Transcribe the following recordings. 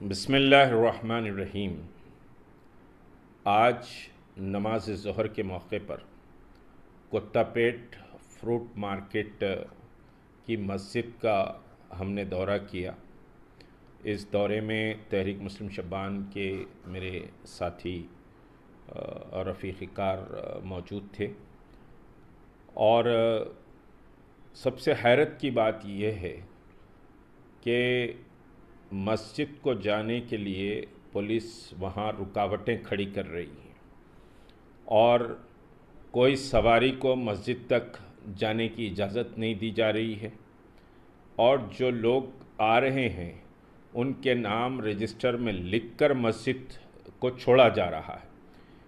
बिस्मिल्लाहिर्रहमानिर्रहीम। आज नमाज ज़ोहर के मौके पर कुत्तापेट फ्रूट मार्केट की मस्जिद का हमने दौरा किया। इस दौरे में तहरीक मुस्लिम शबान के मेरे साथी और रफ़ीक़ार मौजूद थे और सबसे हैरत की बात यह है कि मस्जिद को जाने के लिए पुलिस वहाँ रुकावटें खड़ी कर रही है और कोई सवारी को मस्जिद तक जाने की इजाज़त नहीं दी जा रही है और जो लोग आ रहे हैं उनके नाम रजिस्टर में लिखकर मस्जिद को छोड़ा जा रहा है।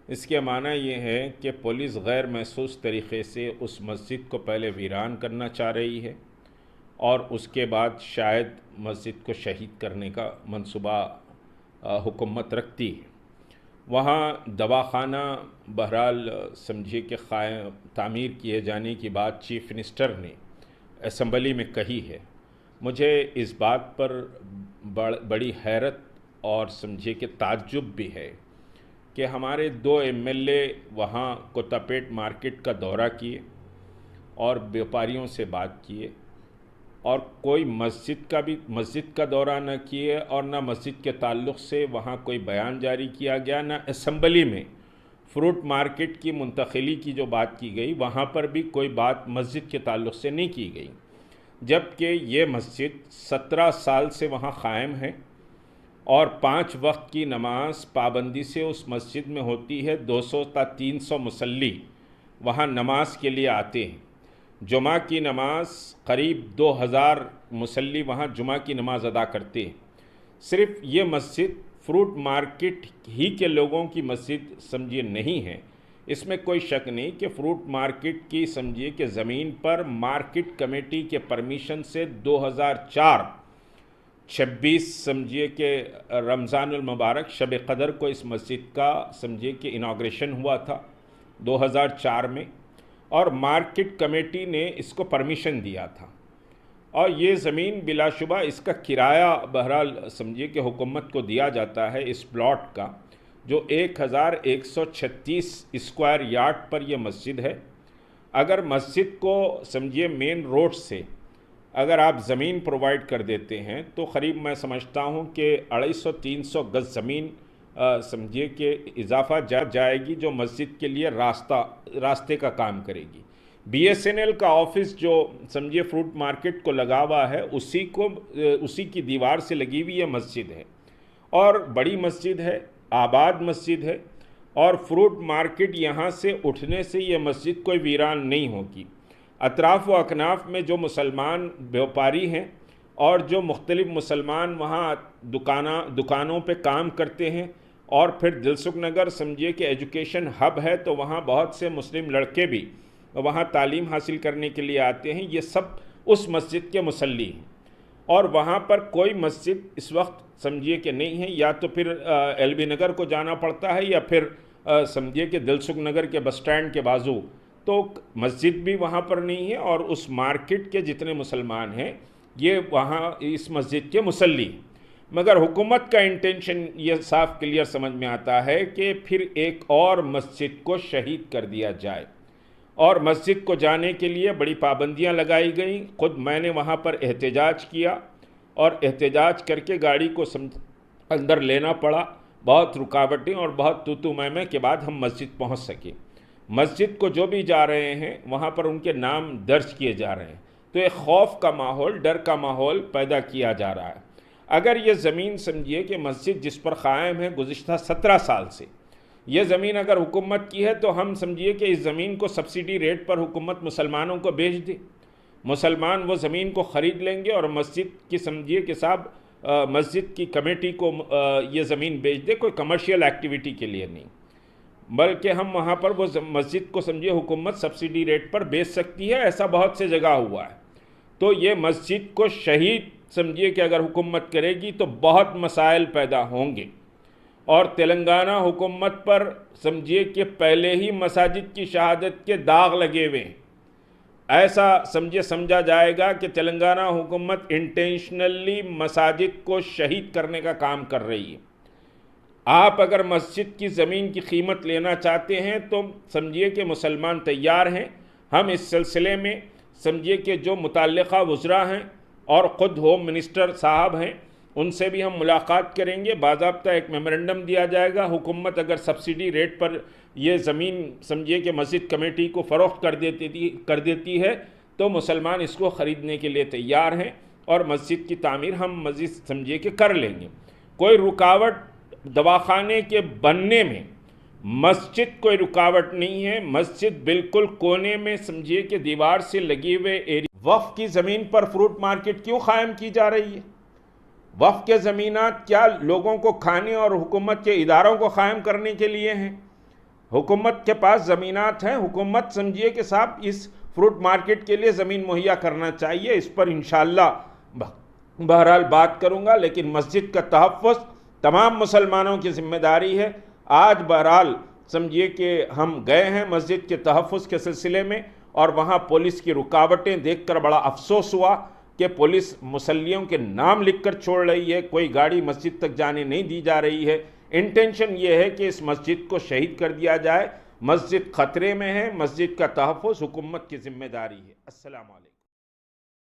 इसके माना ये है कि पुलिस गैर महसूस तरीक़े से उस मस्जिद को पहले वीरान करना चाह रही है और उसके बाद शायद मस्जिद को शहीद करने का मंसूबा हुकूमत रखती है। वहाँ दवाखाना बहरहाल समझिए कि तामीर किए जाने की बात चीफ़ मिनिस्टर ने असम्बली में कही है। मुझे इस बात पर बड़ी हैरत और समझिए कि ताज्जुब भी है कि हमारे 2 एमएलए वहाँ कुत्तापेट मार्केट का दौरा किए और व्यापारियों से बात किए और कोई मस्जिद का दौरा न किए और ना मस्जिद के ताल्लुक़ से वहाँ कोई बयान जारी किया गया, ना असम्बली में फ्रूट मार्केट की मुंतकिली की जो बात की गई वहाँ पर भी कोई बात मस्जिद के ताल्लुक़ से नहीं की गई, जबकि ये मस्जिद 17 साल से वहाँ क़ायम है और 5 वक्त की नमाज पाबंदी से उस मस्जिद में होती है। 200 ता 300 मुसल्ली वहाँ नमाज के लिए आते हैं। जुमा की नमाज करीब 2000 मुसल्ली वहाँ जुमा की नमाज़ अदा करते हैं। सिर्फ़ ये मस्जिद फ्रूट मार्केट ही के लोगों की मस्जिद समझिए नहीं है, इसमें कोई शक नहीं कि फ्रूट मार्केट की समझिए कि ज़मीन पर मार्केट कमेटी के परमिशन से 2004 26 समझिए कि रमज़ानुल मुबारक शब क़दर को इस मस्जिद का समझिए कि इनाग्रेशन हुआ था 2004 में और मार्केट कमेटी ने इसको परमिशन दिया था और ये ज़मीन बिलाशुबा इसका किराया बहरहाल समझिए कि हुकूमत को दिया जाता है इस प्लॉट का, जो 1136 स्क्वायर यार्ड पर यह मस्जिद है। अगर मस्जिद को समझिए मेन रोड से अगर आप ज़मीन प्रोवाइड कर देते हैं तो क़रीब मैं समझता हूँ कि 250-300 गज़ ज़मीन समझिए कि इजाफ़ा जाएगी जो मस्जिद के लिए रास्ते का काम करेगी। बीएसएनएल का ऑफिस जो समझिए फ्रूट मार्केट को लगा हुआ है उसी की दीवार से लगी हुई ये मस्जिद है और बड़ी मस्जिद है, आबाद मस्जिद है और फ्रूट मार्केट यहाँ से उठने से ये मस्जिद कोई वीरान नहीं होगी। अतराफ़ व अकनाफ़ में जो मुसलमान व्यापारी हैं और जो मुख्तलिफ़ मुसलमान वहाँ दुकानों पे काम करते हैं और फिर दिलसुख नगर समझिए कि एजुकेशन हब है तो वहाँ बहुत से मुस्लिम लड़के भी वहाँ तालीम हासिल करने के लिए आते हैं। ये सब उस मस्जिद के मुसल्ली हैं और वहाँ पर कोई मस्जिद इस वक्त समझिए कि नहीं है, या तो फिर एलबी नगर को जाना पड़ता है या फिर समझिए कि दिलसुख नगर के बस स्टैंड के बाजू तो मस्जिद भी वहाँ पर नहीं है और उस मार्केट के जितने मुसलमान हैं ये वहाँ इस मस्जिद के मुसल्ली हैं। मगर हुकूमत का इंटेंशन ये साफ क्लियर समझ में आता है कि फिर एक और मस्जिद को शहीद कर दिया जाए और मस्जिद को जाने के लिए बड़ी पाबंदियां लगाई गई। ख़ुद मैंने वहाँ पर एहतजाज किया और एहतजाज करके गाड़ी को अंदर लेना पड़ा। बहुत रुकावटें और बहुत तू मैं के बाद हम मस्जिद पहुँच सके। मस्जिद को जो भी जा रहे हैं वहाँ पर उनके नाम दर्ज किए जा रहे हैं, तो एक खौफ का माहौल, डर का माहौल पैदा किया जा रहा है। अगर ये ज़मीन समझिए कि मस्जिद जिस पर क़ायम है गुज़िश्ता 17 साल से, ये ज़मीन अगर हुकूमत की है तो हम समझिए कि इस ज़मीन को सब्सिडी रेट पर हुकूमत मुसलमानों को बेच दे, मुसलमान वो ज़मीन को ख़रीद लेंगे और मस्जिद की समझिए कि साहब मस्जिद की कमेटी को ये ज़मीन बेच दे, कोई कमर्शियल एक्टिविटी के लिए नहीं, बल्कि हम वहाँ पर वो मस्जिद को समझिए हुकूमत सब्सिडी रेट पर बेच सकती है। ऐसा बहुत से जगह हुआ है। तो ये मस्जिद को शहीद समझिए कि अगर हुकूमत करेगी तो बहुत मसाइल पैदा होंगे और तेलंगाना हुकूमत पर समझिए कि पहले ही मसाजिद की शहादत के दाग लगे हुए हैं ऐसा समझा जाएगा कि तेलंगाना हुकूमत इंटेंशनली मसाजिद को शहीद करने का काम कर रही है। आप अगर मस्जिद की ज़मीन की कीमत लेना चाहते हैं तो समझिए कि मुसलमान तैयार हैं। हम इस सिलसिले में समझिए कि जो मुतल्लिक़ा वज़रा हैं और ख़ुद होम मिनिस्टर साहब हैं उनसे भी हम मुलाकात करेंगे। बाज़ाब्ता एक मेमोरेंडम दिया जाएगा। हुकूमत अगर सब्सिडी रेट पर ये ज़मीन समझिए कि मस्जिद कमेटी को फ़रोख्त कर देती है तो मुसलमान इसको ख़रीदने के लिए तैयार हैं और मस्जिद की तामीर हम मस्जिद समझिए कि कर लेंगे। कोई रुकावट दवाखाने के बनने में मस्जिद कोई रुकावट नहीं है। मस्जिद बिल्कुल कोने में समझिए कि दीवार से लगे हुए एरिया। वक्फ की ज़मीन पर फ्रूट मार्केट क्यों कायम की जा रही है? वक्फ के ज़मीनात क्या लोगों को खाने और हुकूमत के इदारों को कायम करने के लिए हैं? हुकूमत के पास ज़मीनात हैं। हुकूमत समझिए कि साहब इस फ्रूट मार्केट के लिए ज़मीन मुहैया करना चाहिए। इस पर इंशाअल्लाह बहरहाल बात करूँगा, लेकिन मस्जिद का तहफ़्फ़ुज़ तमाम मुसलमानों की ज़िम्मेदारी है। आज बहरहाल समझिए कि हम गए हैं मस्जिद के तहफ़्फ़ुज़ के सिलसिले में और वहाँ पुलिस की रुकावटें देखकर बड़ा अफसोस हुआ कि पुलिस मुसल्लियों के नाम लिखकर छोड़ रही है, कोई गाड़ी मस्जिद तक जाने नहीं दी जा रही है। इंटेंशन ये है कि इस मस्जिद को शहीद कर दिया जाए। मस्जिद ख़तरे में है, मस्जिद का तहफ़्फ़ुज़ हुकूमत की ज़िम्मेदारी है। अस्सलामु अलैकुम।